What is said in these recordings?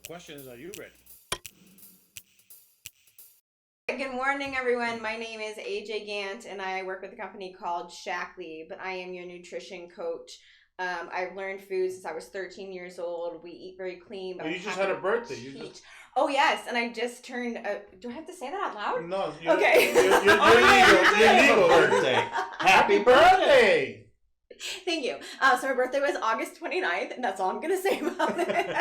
question is, are you ready? Good morning, everyone. My name is AJ Gantt, and I work with a company called Shaklee, but I am your nutrition coach. I've learned food since I was 13 years old. We eat very clean. But you just had a birthday. Oh, yes, and I just turned... do I have to say that out loud? No. Okay. Your legal birthday. Happy birthday! Thank you. So my birthday was August 29th, and that's all I'm going to say about it.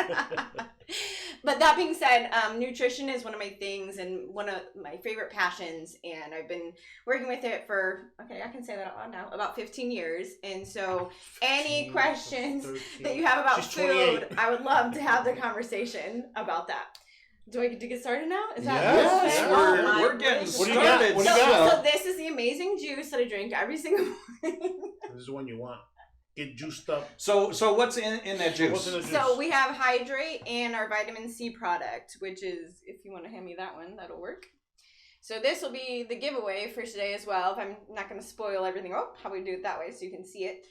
But that being said, nutrition is one of my things and one of my favorite passions, and I've been working with it for, okay, I can say that out loud now, about 15 years. And so any questions that you have about food, I would love to have the conversation about that. Do I get to get started now? Is that yes, we're getting started. What do you got? So this is the amazing juice that I drink every single morning. This is the one you want. Get juiced up. So what's in that juice? So we have Hydrate and our vitamin C product, which is, if you want to hand me that one, that'll work. So this will be the giveaway for today as well. If I'm not going to spoil everything. Oh, how we do it that way so you can see it.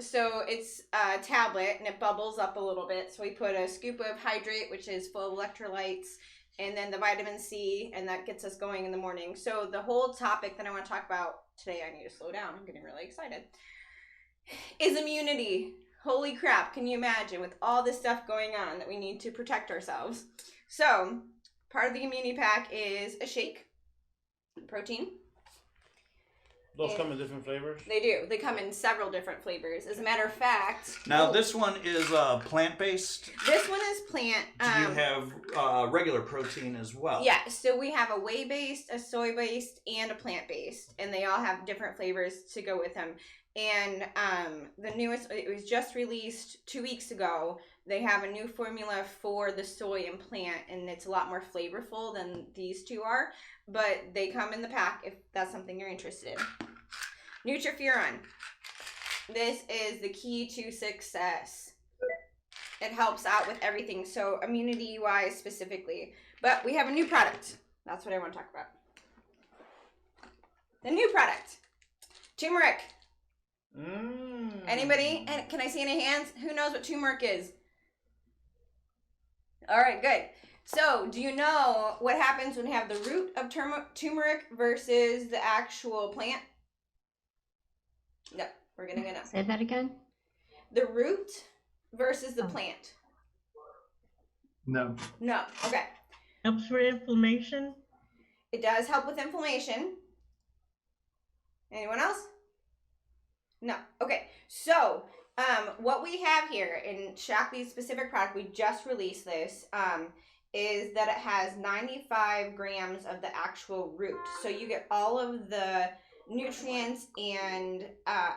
So it's a tablet and it bubbles up a little bit. So we put a scoop of Hydrate, which is full of electrolytes, and then the vitamin C, and that gets us going in the morning. So the whole topic that I want to talk about today, I need to slow down. I'm getting really excited. Is immunity. Holy crap, can you imagine with all this stuff going on that we need to protect ourselves? So, part of the immunity pack is a shake, protein. Those come in different flavors? They do. They come in several different flavors. As a matter of fact... Now, this one is plant-based? This one is plant. Do you have regular protein as well? Yeah, so we have a whey-based, a soy-based, and a plant-based. And they all have different flavors to go with them. And the newest, it was just released 2 weeks ago. They have a new formula for the soy and plant, and it's a lot more flavorful than these two are. But they come in the pack if that's something you're interested in. Nutrifuron. This is the key to success. It helps out with everything, so immunity-wise specifically. But we have a new product. That's what I want to talk about. The new product. Turmeric. Anybody? And can I see any hands? Who knows what turmeric is? All right, good. So, do you know what happens when you have the root of turmeric versus the actual plant? No, we're going to go now. Say that again. The root versus the plant. No. No. Okay. Helps for inflammation. It does help with inflammation. Anyone else? No. Okay. So, what we have here in Shaklee's specific product, we just released this, is that it has 95 grams of the actual root. So you get all of the nutrients and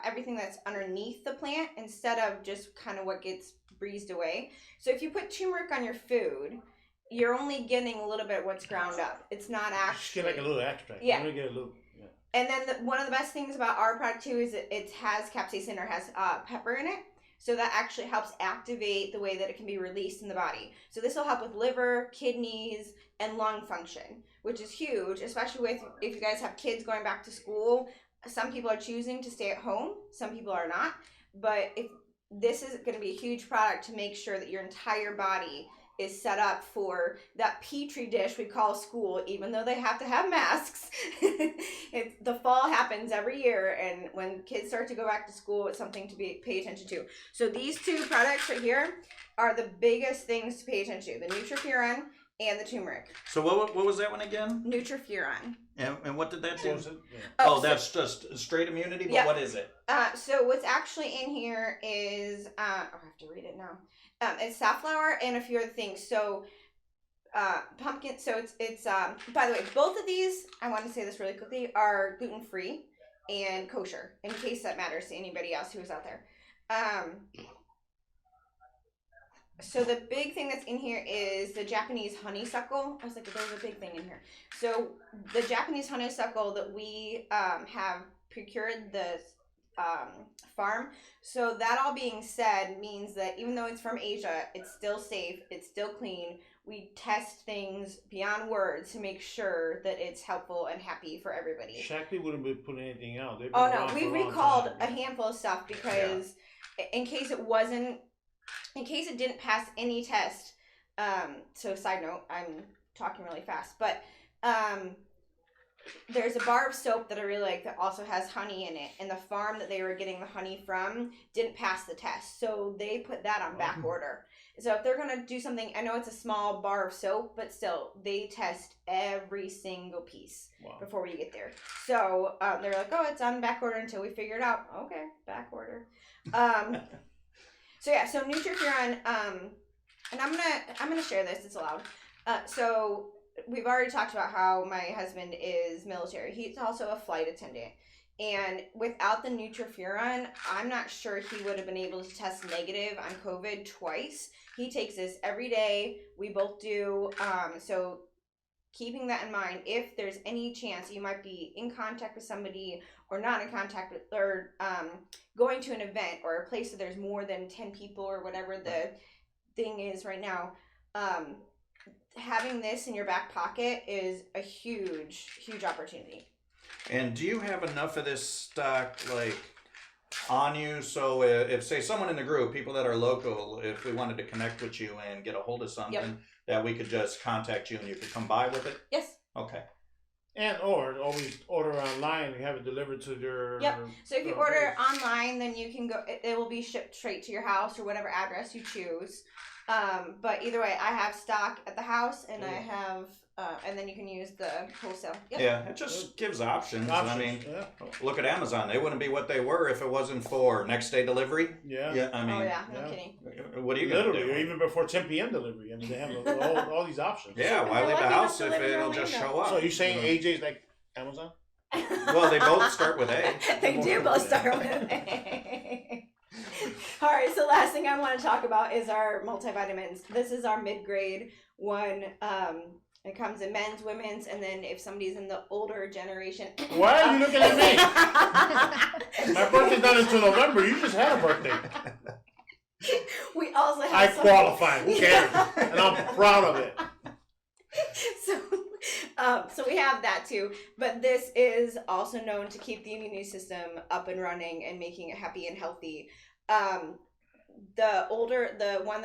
everything that's underneath the plant instead of just kind of what gets breezed away. So if you put turmeric on your food, you're only getting a little bit of what's ground up. It's not actually... Just get like a little extract. Yeah. You get a little... And then one of the best things about our product too is it has capsaicin or has pepper in it. So that actually helps activate the way that it can be released in the body. So this will help with liver, kidneys, and lung function, which is huge, especially if you guys have kids going back to school. Some people are choosing to stay at home. Some people are not. But if this is going to be a huge product to make sure that your entire body is set up for that petri dish we call school, even though they have to have masks. The fall happens every year, and when kids start to go back to school, it's something to pay attention to. So these two products right here are the biggest things to pay attention to, the Nutrifuron and the turmeric. So what was that one again? Nutrifuron. And what did that do? Yeah. Oh, that's just straight immunity, but what is it? So what's actually in here is, I have to read it now. It's safflower and a few other things. So pumpkin, so it's by the way, both of these, I want to say this really quickly, are gluten-free and kosher, in case that matters to anybody else who is out there. So the big thing that's in here is the Japanese honeysuckle. I was like, there's a big thing in here. So the Japanese honeysuckle that we have procured the farm. So that all being said means that even though it's from Asia, it's still safe, it's still clean. We test things beyond words to make sure that it's helpful and happy for everybody. Shaklee wouldn't be putting anything out. Oh no, we recalled a handful of stuff because in case it didn't pass any test, So side note, I'm talking really fast, but there's a bar of soap that I really like that also has honey in it, and the farm that they were getting the honey from didn't pass the test, so they put that on back order. So if they're gonna do something, I know it's a small bar of soap, but still, they test every single piece before we get there. So they're like, oh, it's on back order until we figure it out. Okay, back order. So yeah, so Nutrifuron, and I'm gonna share this. It's allowed. So we've already talked about how my husband is military. He's also a flight attendant. And without the Nutrifuron, I'm not sure he would have been able to test negative on COVID twice. He takes this every day. We both do. So keeping that in mind, if there's any chance you might be in contact with somebody or not in contact with, or going to an event or a place that there's more than 10 people or whatever the thing is right now, having this in your back pocket is a huge, huge opportunity. And do you have enough of this stock, like, on you? So if, say, someone in the group, people that are local, if we wanted to connect with you and get a hold of something, that we could just contact you and you could come by with it? Yes. Okay. And or always order online and have it delivered to your... Yep. So if you order online, then you can go, it will be shipped straight to your house or whatever address you choose. But either way, I have stock at the house, and I have, and then you can use the wholesale. Yep. Yeah, it just gives options. I mean, look at Amazon. They wouldn't be what they were if it wasn't for next day delivery. Yeah. I mean, no kidding. What are you going to do? Literally, or even before 10 p.m. delivery. I mean, they have all these options. Yeah, why leave the house if it'll just show up? So you're saying AJ's like Amazon? Well, they both start with A. They do both start with A. All right, so last thing I want to talk about is our multivitamins. This is our mid-grade one. It comes in men's, women's, and then if somebody's in the older generation. Why are you looking at me? My birthday's not until November. You just had a birthday. We also have. I qualify. Who cares? And I'm proud of it. So we have that too, but this is also known to keep the immune system up and running and making it happy and healthy. The one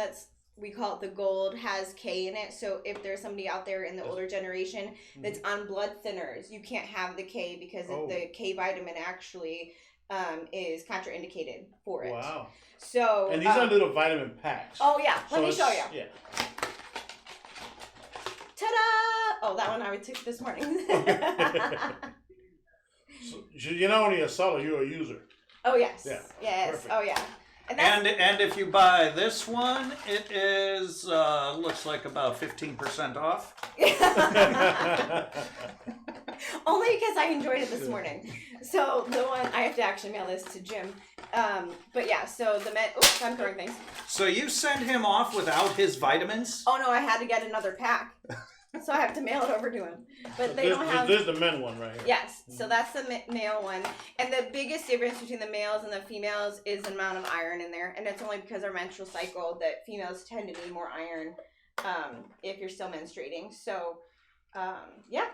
we call it the gold, has K in it. So if there's somebody out there in the older generation that's on blood thinners, you can't have the K because the K vitamin actually is contraindicated for it. Wow. So and these are little vitamin packs. Oh yeah, let me show you. Yeah. Ta-da! Oh, that one I took this morning. So you're not only a seller, you're a user. Oh yes. Yeah. Yes. Perfect. Oh yeah. And if you buy this one, it is looks like about 15% off. Only because I enjoyed it this morning. So the one I have to actually mail this to Jim. But yeah, so the oops, I'm throwing things. So you send him off without his vitamins? Oh no, I had to get another pack. So I have to mail it over to him. But they don't have. This is the men one right here. Yes, so that's the male one. And the biggest difference between the males and the females is the amount of iron in there. And it's only because our menstrual cycle that females tend to need more iron if you're still menstruating. So, yeah.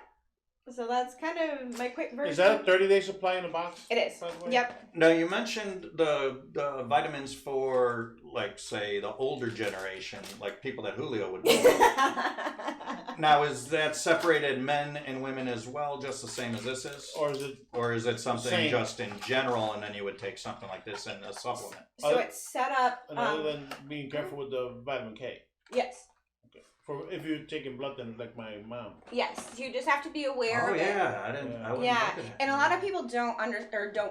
So that's kind of my quick version. Is that a 30-day supply in a box? It is. Yep. Now, you mentioned the vitamins for, like, say, the older generation, like people that Julio would know. Now, is that separated men and women as well, just the same as this is? Or is it something just in general, and then you would take something like this in a supplement? So it's set up. And other than being careful with the vitamin K? Yes. For if you're taking blood thinners like my mom. Yes, you just have to be aware of it. I wouldn't yeah, look at it. and a lot of people don't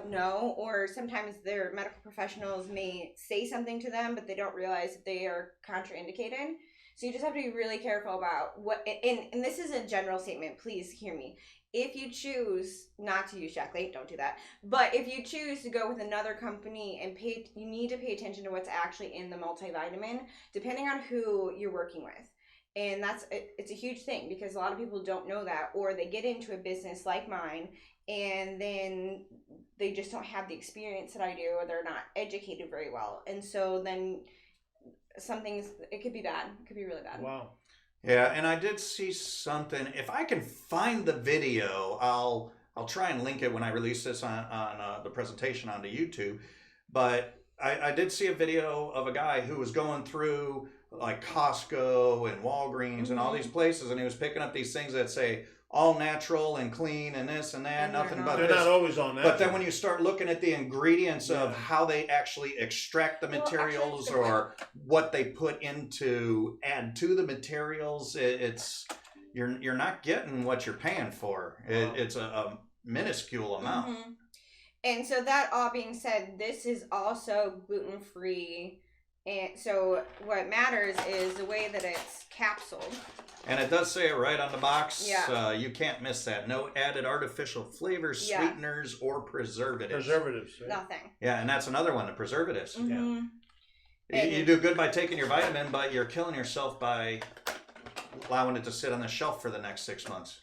know, or sometimes their medical professionals may say something to them, but they don't realize that they are contraindicated. So you just have to be really careful about what. And this is a general statement. Please hear me. If you choose not to use Shaklee, don't do that. But if you choose to go with another company and you need to pay attention to what's actually in the multivitamin, depending on who you're working with. And it's a huge thing because a lot of people don't know that, or they get into a business like mine and then they just don't have the experience that I do, or they're not educated very well. And so then it could be bad. It could be really bad. Wow. Yeah, and I did see something. If I can find the video, I'll try and link it when I release this on the presentation onto YouTube. But I did see a video of a guy who was going through like Costco and Walgreens and all these places, and he was picking up these things that say all natural and clean and this and that, And they're nothing not. but They're this. not always on that. But then when you start looking at the ingredients of Yeah. how they actually extract the Well, actually, materials that's a good or what they put into add to the materials, it's you're not getting what you're paying for. Wow. It's a minuscule amount. Mhm. And so that all being said, this is also gluten-free. And so what matters is the way that it's capsuled. And it does say it right on the box. Yeah. You can't miss that. No added artificial flavors, Yeah. sweeteners, or preservatives. Preservatives. Right? Nothing. Yeah, and that's another one, the preservatives. Mhm. You do good by taking your vitamin, but you're killing yourself by allowing it to sit on the shelf for the next 6 months.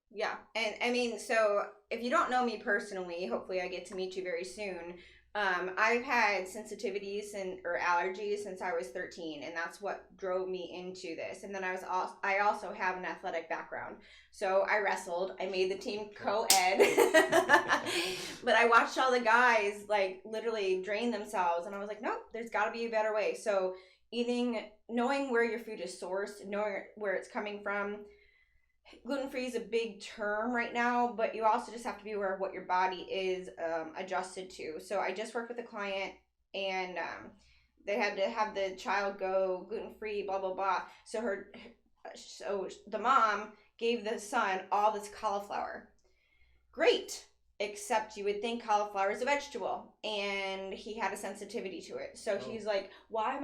Yeah, and I mean, so if you don't know me personally, hopefully I get to meet you very soon. I've had sensitivities or allergies since I was 13, and that's what drove me into this. And then I also have an athletic background, so I wrestled. I made the team co-ed, but I watched all the guys like literally drain themselves, and I was like, nope, there's got to be a better way. So knowing where your food is sourced, knowing where it's coming from. Gluten-free is a big term right now, but you also just have to be aware of what your body is adjusted to. So I just worked with a client, and they had to have the child go gluten-free, blah, blah, blah. So the mom gave the son all this cauliflower. Great. Except you would think cauliflower is a vegetable, and he had a sensitivity to it. So he's like, why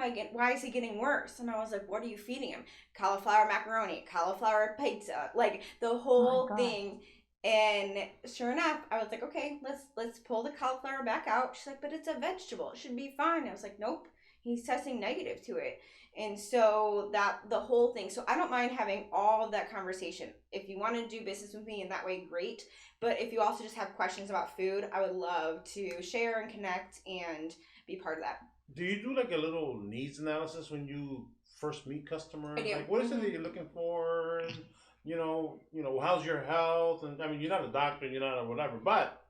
is he getting worse? And I was like, what are you feeding him? Cauliflower macaroni, cauliflower pizza, like the whole thing. And sure enough, I was like, okay, let's pull the cauliflower back out. She's like, but it's a vegetable, it should be fine. I was like, nope, he's testing negative to it. And so the whole thing, so I don't mind having all of that conversation. If you want to do business with me in that way, great. But if you also just have questions about food, I would love to share and connect and be part of that. Do you do like a little needs analysis when you first meet customers? I do. Like, what is it that you're looking for? And, you know, how's your health? And I mean, you're not a doctor, you're not a whatever, but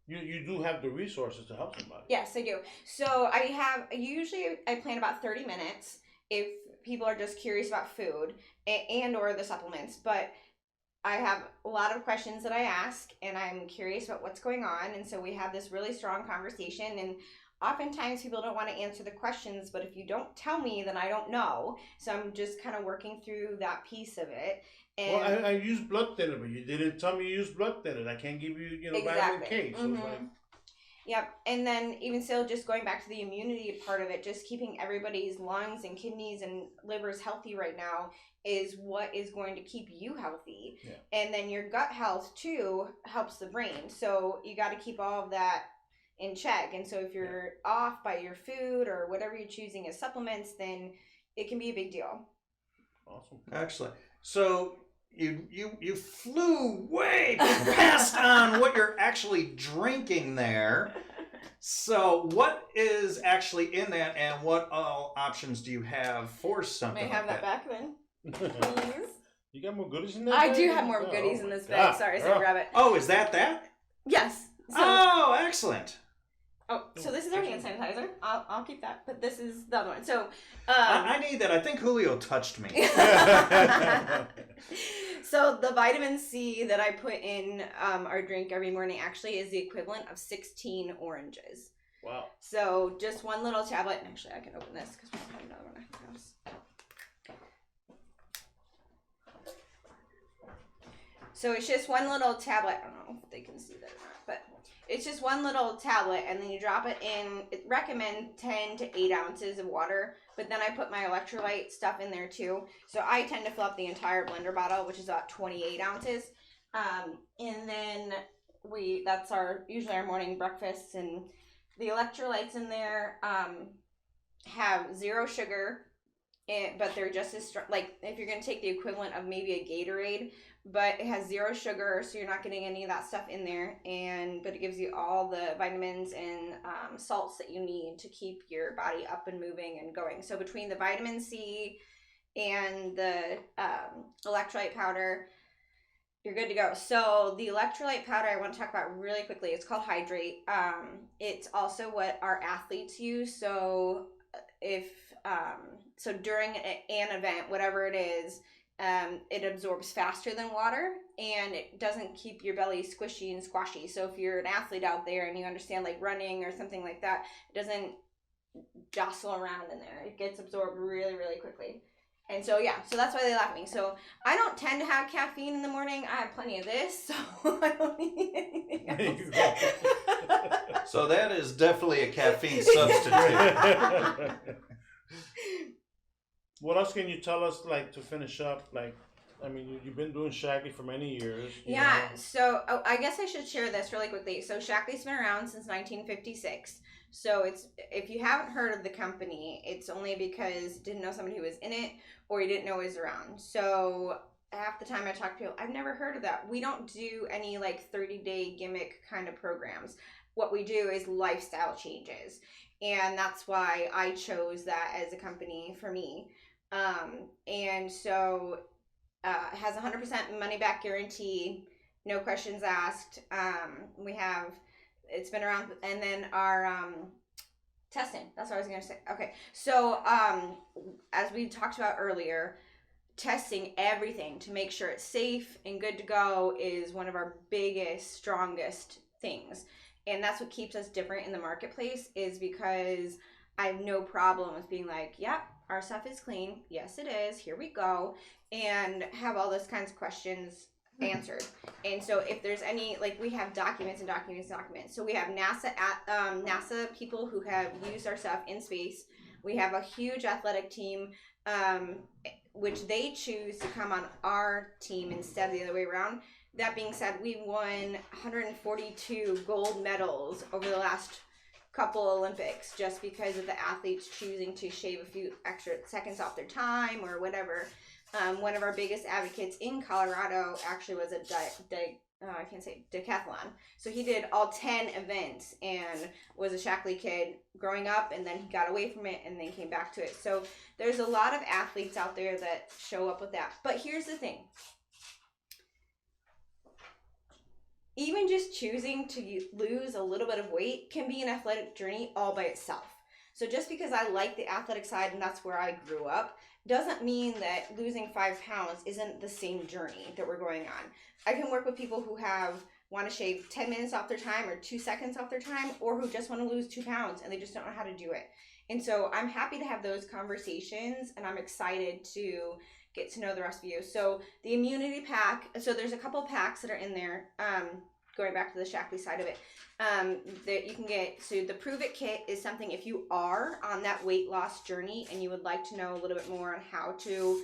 you do have the resources to help somebody. Yes, I do. So I plan about 30 minutes if people are just curious about food and or the supplements, but I have a lot of questions that I ask, and I'm curious about what's going on, and so we have this really strong conversation, and oftentimes people don't want to answer the questions, but if you don't tell me, then I don't know, so I'm just kind of working through that piece of it. And Well, I use blood thinner, but you didn't tell me you use blood thinner. I can't give you, vitamin K. So it's like, Yep, and then even still, just going back to the immunity part of it, just keeping everybody's lungs and kidneys and livers healthy right now is what is going to keep you healthy. Yeah. And then your gut health too helps the brain. So you got to keep all of that in check. And so if you're off by your food or whatever you're choosing as supplements, then it can be a big deal. awesome. Excellent. So you flew way past on what you're actually drinking there. So what is actually in that, and what all options do you have for something? May I have like that back then, please? You got more goodies in there? I do have more goodies in this bag. Sorry, so grab it. Oh, is that? Yes. So, Oh, excellent. so this is our hand sanitizer. I'll keep that, but this is the other one. So, I need that. I think Julio touched me. So the vitamin C that I put in our drink every morning actually is the equivalent of 16 oranges. Wow. So just one little tablet. Actually, I can open this because we don't have another one at the house. So it's just one little tablet. I don't know if they can see that or not, but it's just one little tablet, and then you drop it in. It recommend 10 to 8 ounces of water, but then I put my electrolyte stuff in there too. So I tend to fill up the entire blender bottle, which is about 28 ounces. And then that's usually our morning breakfast, and the electrolytes in there have 0 sugar, but they're just as strong. Like if you're gonna take the equivalent of maybe a Gatorade, but it has 0 sugar, so you're not getting any of that stuff in there. But it gives you all the vitamins and salts that you need to keep your body up and moving and going. So between the vitamin C and the electrolyte powder, you're good to go. So the electrolyte powder I want to talk about really quickly. It's called Hydrate. It's also what our athletes use. So if so during an event, whatever it is, it absorbs faster than water, and it doesn't keep your belly squishy and squashy. So if you're an athlete out there and you understand like running or something like that, it doesn't jostle around in there. It gets absorbed really, really quickly. And so, yeah, so that's why they laugh at me. So I don't tend to have caffeine in the morning. I have plenty of this, so I don't need anything else. So that is definitely a caffeine substitute. What else can you tell us, like, to finish up? Like, I mean, you've been doing Shaklee for many years. Yeah, so I guess I should share this really quickly. So Shaklee's been around since 1956. So it's, if you haven't heard of the company, it's only because you didn't know somebody who was in it or you didn't know it was around. So half the time I talk to people, I've never heard of that. We don't do any like 30-day gimmick kind of programs. What we do is lifestyle changes. And that's why I chose that as a company for me. And so it has 100% money back guarantee, no questions asked. It's been around, and then our testing, that's what I was going to say. Okay, so as we talked about earlier, testing everything to make sure it's safe and good to go is one of our biggest, strongest things. And that's what keeps us different in the marketplace, is because I have no problem with being like, yep, our stuff is clean. Yes, it is. Here we go. And have all those kinds of questions answered. And so if there's any, like, we have documents and documents and documents. So we have NASA people who have used our stuff in space. We have a huge athletic team, which they choose to come on our team instead of the other way around. That being said, we won 142 gold medals over the last couple Olympics just because of the athletes choosing to shave a few extra seconds off their time or whatever. One of our biggest advocates in Colorado actually was a decathlon. So he did all 10 events and was a Shaklee kid growing up, and then he got away from it and then came back to it. So there's a lot of athletes out there that show up with that. But here's the thing. Even just choosing to lose a little bit of weight can be an athletic journey all by itself. So just because I like the athletic side and that's where I grew up, doesn't mean that losing 5 pounds isn't the same journey that we're going on. I can work with people who want to shave 10 minutes off their time or 2 seconds off their time, or who just want to lose 2 pounds and they just don't know how to do it. And so I'm happy to have those conversations, and I'm excited to get to know the rest of you. So the immunity pack, so there's a couple packs that are in there, going back to the Shaklee side of it, that you can get. So the Prove It Kit is something if you are on that weight loss journey and you would like to know a little bit more on how to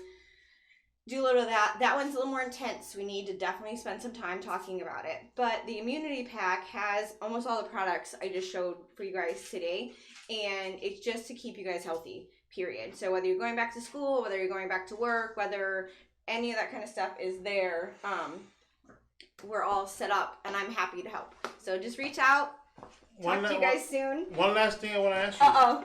do a little of that. That one's a little more intense. We need to definitely spend some time talking about it. But the immunity pack has almost all the products I just showed for you guys today, and it's just to keep you guys healthy, period. So whether you're going back to school, whether you're going back to work, whether any of that kind of stuff is there, we're all set up, and I'm happy to help. So just reach out. Talk to you guys soon. One last thing I want to ask you. Uh-oh.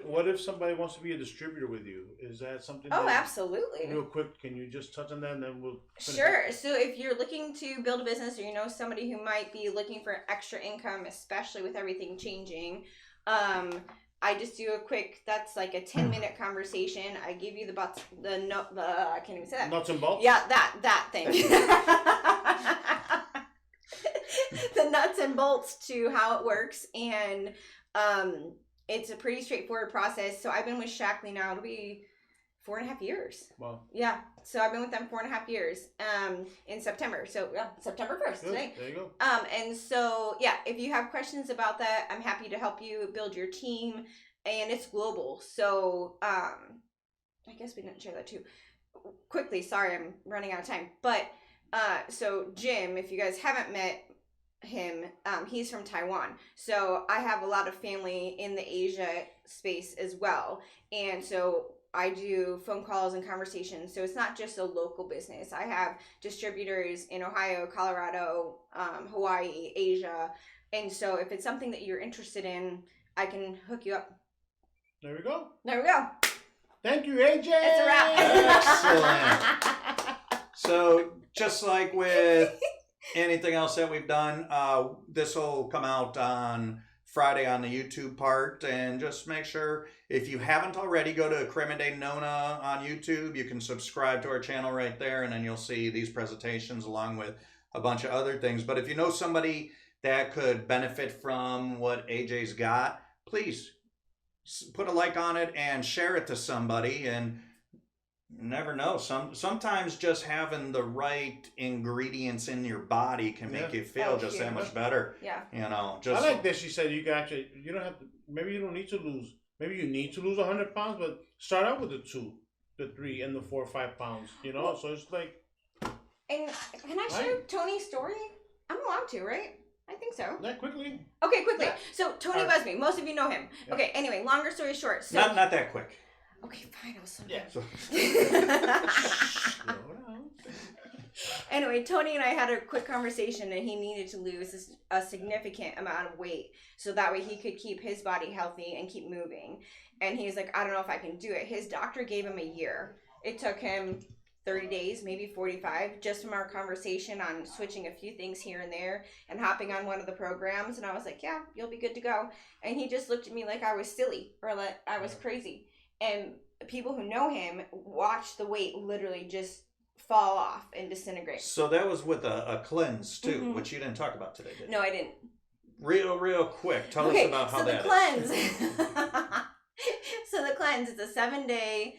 What if somebody wants to be a distributor with you? Is that something? Oh, absolutely. Real quick, can you just touch on that, and then we'll finish Sure. it? So if you're looking to build a business, or you know somebody who might be looking for extra income, especially with everything changing, I just do a quick, that's like a 10-minute conversation. I give you I can't even say that. Nuts and bolts? Yeah, that thing. The nuts and bolts to how it works. And it's a pretty straightforward process. So I've been with Shaklee now, it'll be 4.5 years. Wow. Yeah. So I've been with them 4.5 years in September. So yeah, September 1st today. There you go. And so, yeah, if you have questions about that, I'm happy to help you build your team. And it's global. So I guess we didn't share that too. Quickly, sorry, I'm running out of time. But so Jim, if you guys haven't met him, he's from Taiwan. So I have a lot of family in the Asia space as well. And so I do phone calls and conversations. So it's not just a local business. I have distributors in Ohio, Colorado, Hawaii, Asia. And so if it's something that you're interested in, I can hook you up. There we go. There we go. Thank you, AJ. It's a wrap. Excellent. So just like with anything else that we've done, this will come out on Friday on the YouTube part. And just make sure, if you haven't already, go to Crema de Nona on YouTube. You can subscribe to our channel right there, and then you'll see these presentations along with a bunch of other things. But if you know somebody that could benefit from what AJ's got, please put a like on it and share it to somebody. And you never know, sometimes just having the right ingredients in your body can make you feel just that much better. Yeah. You know, I like that she said you can actually, you don't have to, maybe you don't need to lose, maybe you need to lose 100 pounds, but start out with the 2, the 3, and the 4 or 5 pounds, you know? So it's like. And can I share Tony's story? I'm allowed to, right? I think so. Yeah, quickly. Okay, quickly. Yeah. So Tony Busby, most of you know him. Yeah. Okay, anyway, longer story short. So not that quick. Okay, fine, I'll slow Yeah. down. Anyway, Tony and I had a quick conversation, and he needed to lose a significant amount of weight so that way he could keep his body healthy and keep moving. And he's like, I don't know if I can do it. His doctor gave him a year. It took him 30 days, maybe 45, just from our conversation on switching a few things here and there and hopping on one of the programs. And I was like, yeah, you'll be good to go. And he just looked at me like I was silly or like I was crazy. And people who know him watch the weight literally just fall off and disintegrate. So that was with a cleanse too, Mm-hmm. which you didn't talk about today, did you? No, I didn't. Real quick. Tell us about how that cleanse. is. So the cleanse is a 7-day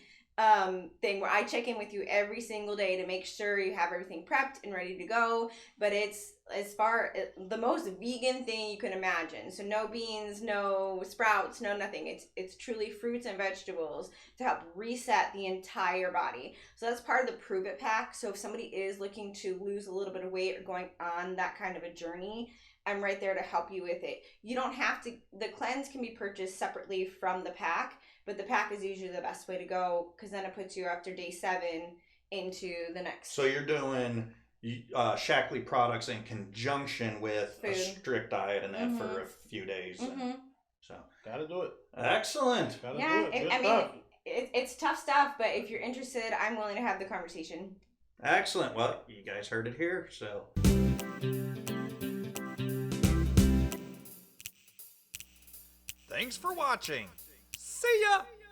thing where I check in with you every single day to make sure you have everything prepped and ready to go. But it's the most vegan thing you can imagine. So no beans, no sprouts, no nothing. It's truly fruits and vegetables to help reset the entire body. So that's part of the Prove It pack. So if somebody is looking to lose a little bit of weight or going on that kind of a journey, I'm right there to help you with it. You don't have to, the cleanse can be purchased separately from the pack, but the pack is usually the best way to go because then it puts you after day 7 into the next. So you're doing Shaklee products in conjunction with a strict diet and that for a few days. And so Gotta do it. excellent. Gotta Yeah, do it. Good I stuff. mean, it's tough stuff, but if you're interested, I'm willing to have the conversation. Excellent. Well, you guys heard it here, so. Thanks for watching. See ya!